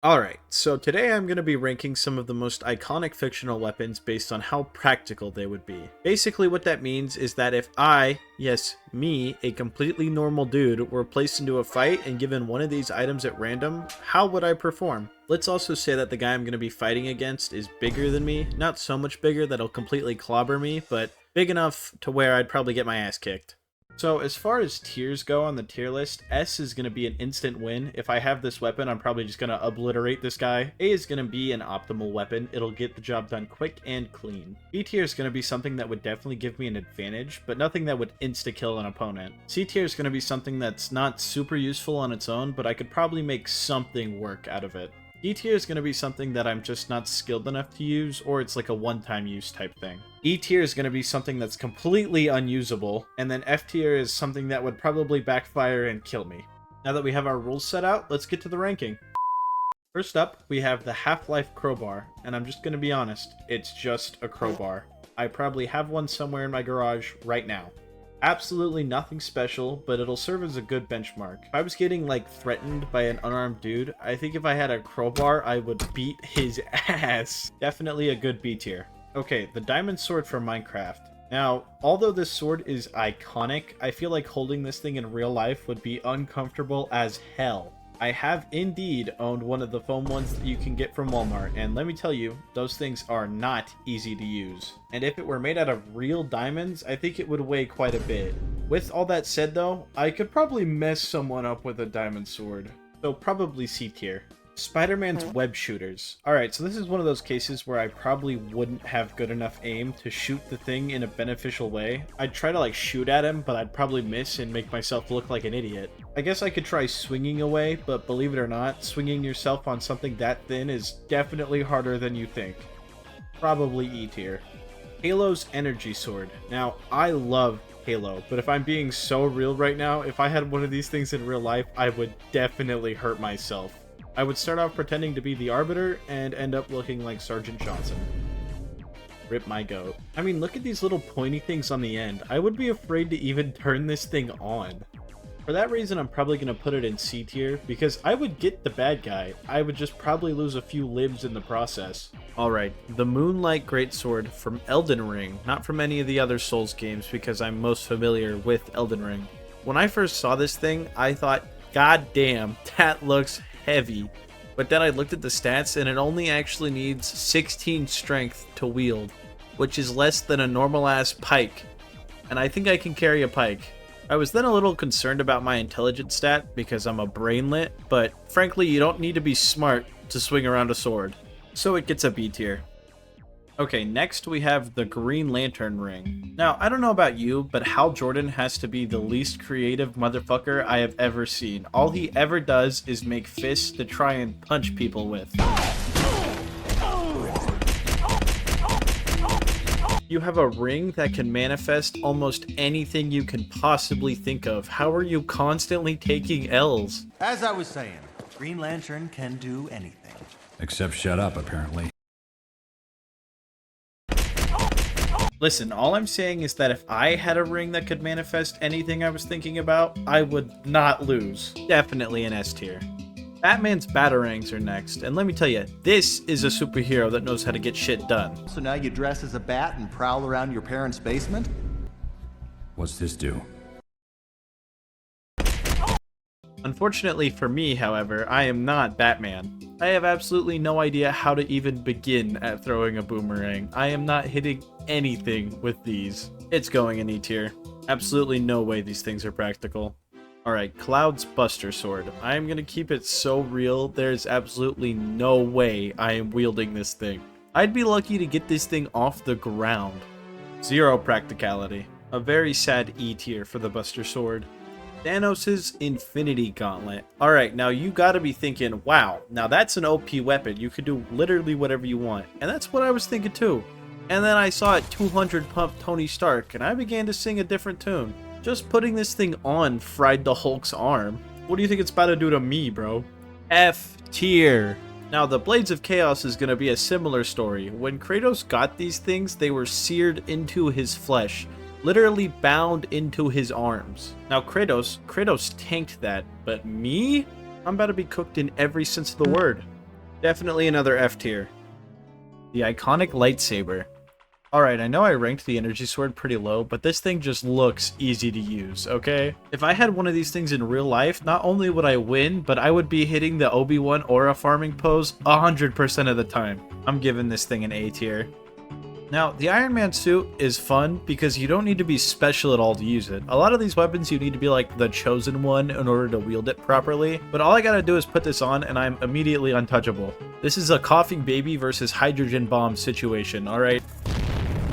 Alright, so today I'm going to be ranking some of the most iconic fictional weapons based on how practical they would be. Basically what that means is that if I, yes, me, a completely normal dude, were placed into a fight and given one of these items at random, how would I perform? Let's also say that the guy I'm going to be fighting against is bigger than me, not so much bigger that he'll completely clobber me, but big enough to where I'd probably get my ass kicked. So as far as tiers go on the tier list, S is going to be an instant win. If I have this weapon, I'm probably just going to obliterate this guy. A is going to be an optimal weapon. It'll get the job done quick and clean. B tier is going to be something that would definitely give me an advantage, but nothing that would insta-kill an opponent. C tier is going to be something that's not super useful on its own, but I could probably make something work out of it. D tier is going to be something that I'm just not skilled enough to use, or it's like a one-time use type thing. E tier is going to be something that's completely unusable, and then F tier is something that would probably backfire and kill me. Now that we have our rules set out, let's get to the ranking. First up, we have the Half-Life Crowbar, and I'm just going to be honest, it's just a crowbar. I probably have one somewhere in my garage right now. Absolutely nothing special, but it'll serve as a good benchmark. If I was getting like threatened by an unarmed dude, I think if I had a crowbar, I would beat his ass. Definitely a good B tier. Okay, the diamond sword from Minecraft. Now, although this sword is iconic, I feel like holding this thing in real life would be uncomfortable as hell. I have indeed owned one of the foam ones that you can get from Walmart, and let me tell you, those things are not easy to use. And if it were made out of real diamonds, I think it would weigh quite a bit. With all that said though, I could probably mess someone up with a diamond sword. So probably C tier. Spider-Man's web shooters. Alright, so this is one of those cases where I probably wouldn't have good enough aim to shoot the thing in a beneficial way. I'd try to like shoot at him, but I'd probably miss and make myself look like an idiot. I guess I could try swinging away, but believe it or not, swinging yourself on something that thin is definitely harder than you think. Probably E tier. Halo's energy sword. Now, I love Halo, but if I'm being so real right now, if I had one of these things in real life, I would definitely hurt myself. I would start off pretending to be the Arbiter and end up looking like Sergeant Johnson. Rip my goat. I mean, look at these little pointy things on the end. I would be afraid to even turn this thing on. For that reason, I'm probably going to put it in C tier, because I would get the bad guy. I would just probably lose a few limbs in the process. Alright, the Moonlight Greatsword from Elden Ring, not from any of the other Souls games, because I'm most familiar with Elden Ring. When I first saw this thing, I thought, God damn, that looks heavy. But then I looked at the stats and it only actually needs 16 strength to wield, which is less than a normal ass pike. And I think I can carry a pike. I was then a little concerned about my intelligence stat because I'm a brainlet, but frankly you don't need to be smart to swing around a sword. So it gets a B tier. Okay, next we have the Green Lantern ring. Now, I don't know about you, but Hal Jordan has to be the least creative motherfucker I have ever seen. All he ever does is make fists to try and punch people with. You have a ring that can manifest almost anything you can possibly think of. How are you constantly taking L's? As I was saying, Green Lantern can do anything. Except shut up, apparently. Listen, all I'm saying is that if I had a ring that could manifest anything I was thinking about, I would not lose. Definitely an S tier. Batman's Batarangs are next, and let me tell you, this is a superhero that knows how to get shit done. So now you dress as a bat and prowl around your parents' basement? What's this do? Unfortunately for me, however, I am not Batman. I have absolutely no idea how to even begin at throwing a boomerang. I am not hitting anything with these. It's going in E tier. Absolutely no way these things are practical. Alright, Cloud's Buster Sword. I am going to keep it so real, there's absolutely no way I am wielding this thing. I'd be lucky to get this thing off the ground. Zero practicality. A very sad E tier for the Buster Sword. Thanos' Infinity Gauntlet. Alright, now you gotta be thinking, wow, now that's an OP weapon. You could do literally whatever you want. And that's what I was thinking too. And then I saw it 200 pump Tony Stark, and I began to sing a different tune. Just putting this thing on fried the Hulk's arm. What do you think it's about to do to me, bro? F tier. Now, the Blades of Chaos is gonna be a similar story. When Kratos got these things, they were seared into his flesh. Literally bound into his arms. Now Kratos tanked that, but me? I'm about to be cooked in every sense of the word. Definitely another F tier. The iconic lightsaber. Alright, I know I ranked the energy sword pretty low, but this thing just looks easy to use, okay? If I had one of these things in real life, not only would I win, but I would be hitting the Obi-Wan aura farming pose 100% of the time. I'm giving this thing an A tier. Now, the Iron Man suit is fun because you don't need to be special at all to use it. A lot of these weapons you need to be like the chosen one in order to wield it properly, but all I gotta do is put this on and I'm immediately untouchable. This is a coughing baby versus hydrogen bomb situation, alright?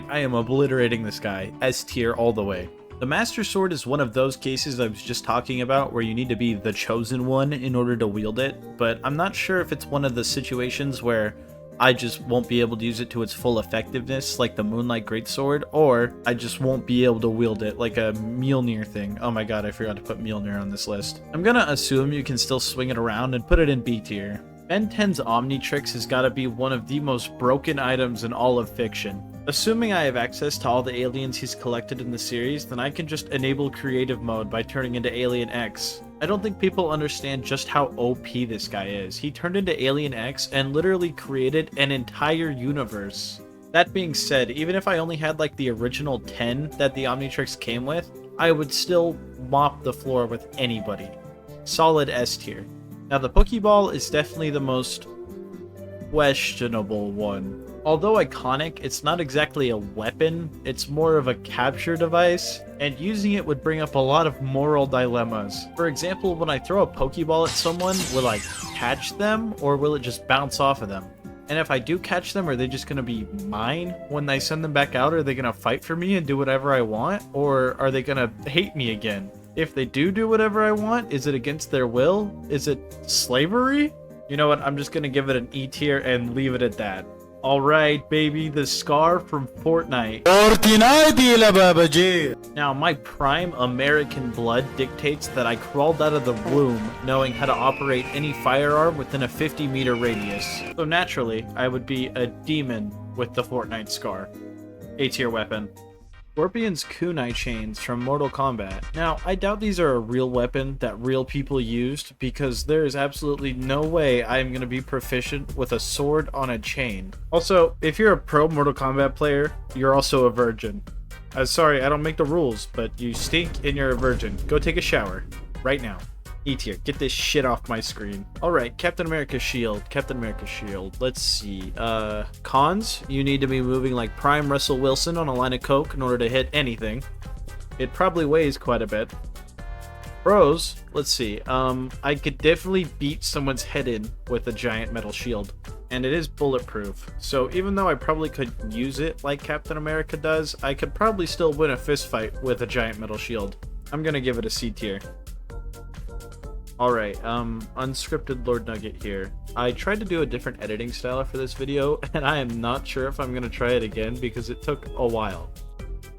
I am obliterating this guy, S tier all the way. The Master Sword is one of those cases I was just talking about where you need to be the chosen one in order to wield it, but I'm not sure if it's one of the situations where I just won't be able to use it to its full effectiveness like the Moonlight Greatsword, or I just won't be able to wield it like a Mjolnir thing. Oh my god, I forgot to put Mjolnir on this list. I'm gonna assume you can still swing it around and put it in B tier. Ben 10's Omnitrix has got to be one of the most broken items in all of fiction. Assuming I have access to all the aliens he's collected in the series, then I can just enable creative mode by turning into Alien X. I don't think people understand just how OP this guy is. He turned into Alien X and literally created an entire universe. That being said, even if I only had like the original 10 that the Omnitrix came with, I would still mop the floor with anybody. Solid S tier. Now the Pokeball is definitely the most questionable one. Although iconic, it's not exactly a weapon, it's more of a capture device, and using it would bring up a lot of moral dilemmas. For example, when I throw a Pokeball at someone, will I catch them, or will it just bounce off of them? And if I do catch them, are they just going to be mine? When I send them back out, are they going to fight for me and do whatever I want? Or are they going to hate me again? If they do whatever I want, is it against their will? Is it slavery? You know what, I'm just going to give it an E tier and leave it at that. Alright, baby, the scar from Fortnite. Now, my prime American blood dictates that I crawled out of the womb knowing how to operate any firearm within a 50-meter radius. So naturally, I would be a demon with the Fortnite scar. A tier weapon. Scorpion's kunai chains from Mortal Kombat. Now, I doubt these are a real weapon that real people used because there is absolutely no way I am going to be proficient with a sword on a chain. Also, if you're a pro Mortal Kombat player, you're also a virgin. Sorry, I don't make the rules, but you stink and you're a virgin. Go take a shower. Right now. E tier. Get this shit off my screen. Alright, Captain America's shield. Captain America's shield. Let's see. Cons, you need to be moving like prime Russell Wilson on a line of coke in order to hit anything. It probably weighs quite a bit. Pros, let's see. I could definitely beat someone's head in with a giant metal shield. And it is bulletproof. So even though I probably could use it like Captain America does, I could probably still win a fist fight with a giant metal shield. I'm gonna give it a C tier. Alright, unscripted Lord Nugget here. I tried to do a different editing style for this video, and I am not sure if I'm gonna try it again because it took a while.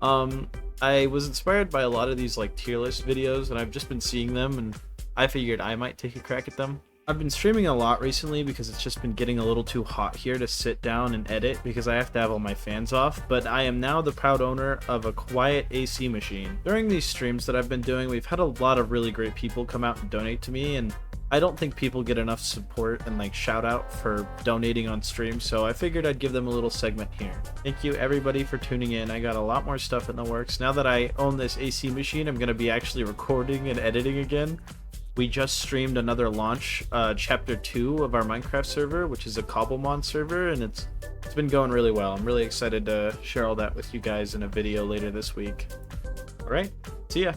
I was inspired by a lot of these like tier list videos, and I've just been seeing them, and I figured I might take a crack at them. I've been streaming a lot recently because it's just been getting a little too hot here to sit down and edit because I have to have all my fans off, but I am now the proud owner of a quiet AC machine. During these streams that I've been doing, we've had a lot of really great people come out and donate to me, and I don't think people get enough support and like shout out for donating on stream, so I figured I'd give them a little segment here. Thank you everybody for tuning in. I got a lot more stuff in the works. Now that I own this AC machine, I'm going to be actually recording and editing again. We just streamed another launch, chapter 2 of our Minecraft server, which is a Cobblemon server, and it's been going really well. I'm really excited to share all that with you guys in a video later this week. Alright, see ya!